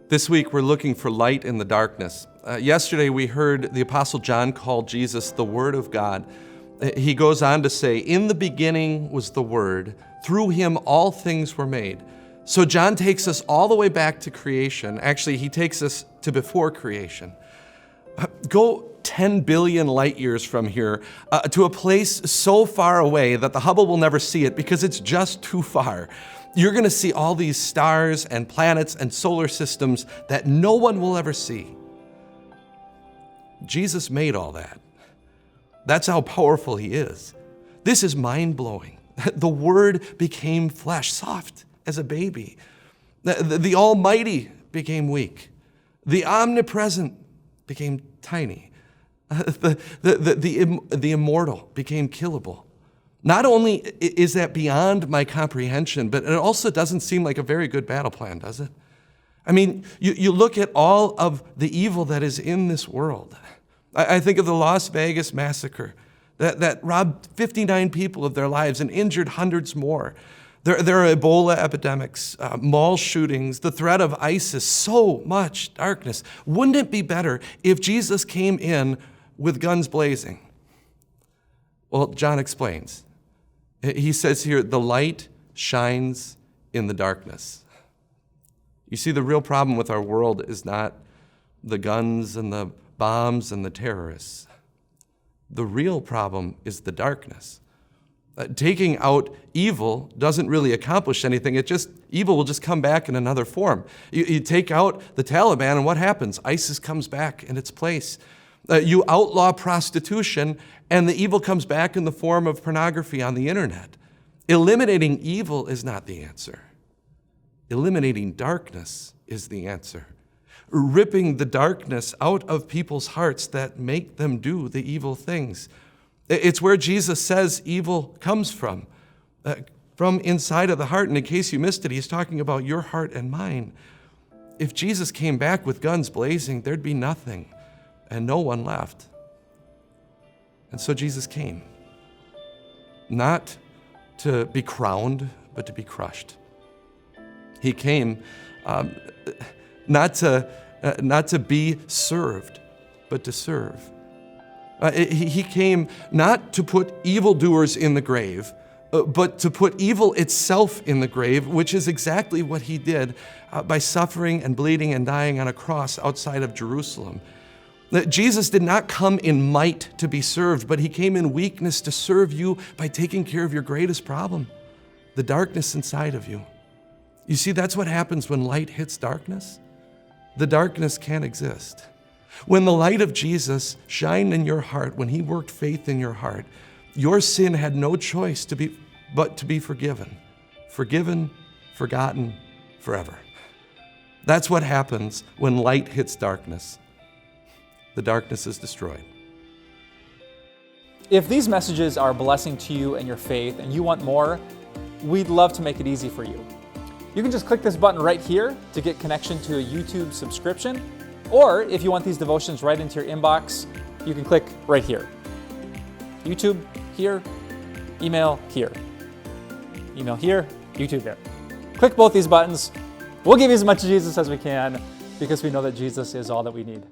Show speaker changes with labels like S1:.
S1: This week, we're looking for light in the darkness. Yesterday, we heard the Apostle John call Jesus the Word of God. He goes on to say, "In the beginning was the Word. Through him all things were made." So John takes us all the way back to creation. Actually, he takes us to before creation. Go 10 billion light years from here to a place so far away that the Hubble will never see it because it's just too far. You're going to see all these stars and planets and solar systems that no one will ever see. Jesus made all that. That's how powerful he is. This is mind-blowing. The Word became flesh, soft as a baby. The Almighty became weak. The Omnipresent became tiny. The immortal became killable. Not only is that beyond my comprehension, but it also doesn't seem like a very good battle plan, does it? I mean, you look at all of the evil that is in this world. I think of the Las Vegas massacre that robbed 59 people of their lives and injured hundreds more. There are Ebola epidemics, mall shootings, the threat of ISIS, so much darkness. Wouldn't it be better if Jesus came in with guns blazing? Well, John explains. He says here, the light shines in the darkness. You see, the real problem with our world is not the guns and the bombs and the terrorists. The real problem is the darkness. Taking out evil doesn't really accomplish anything. Evil will just come back in another form. You take out the Taliban, and what happens? ISIS comes back in its place. You outlaw prostitution, and the evil comes back in the form of pornography on the internet. Eliminating evil is not the answer. Eliminating darkness is the answer. Ripping the darkness out of people's hearts that make them do the evil things. It's where Jesus says evil comes from inside of the heart. And in case you missed it, he's talking about your heart and mine. If Jesus came back with guns blazing, there'd be nothing and no one left. And so Jesus came, not to be crowned, but to be crushed. He came not to be served, but to serve. He came not to put evildoers in the grave, but to put evil itself in the grave, which is exactly what he did by suffering and bleeding and dying on a cross outside of Jerusalem. Jesus did not come in might to be served, but he came in weakness to serve you by taking care of your greatest problem, the darkness inside of you. You see, that's what happens when light hits darkness. The darkness can't exist. When the light of Jesus shined in your heart, when he worked faith in your heart, your sin had no choice but to be forgiven. Forgiven, forgotten, forever. That's what happens when light hits darkness. The darkness is destroyed.
S2: If these messages are a blessing to you and your faith and you want more, we'd love to make it easy for you. You can just click this button right here to get connection to a YouTube subscription. Or if you want these devotions right into your inbox, you can click right here. YouTube here, email here. Email here, YouTube there. Click both these buttons. We'll give you as much Jesus as we can because we know that Jesus is all that we need.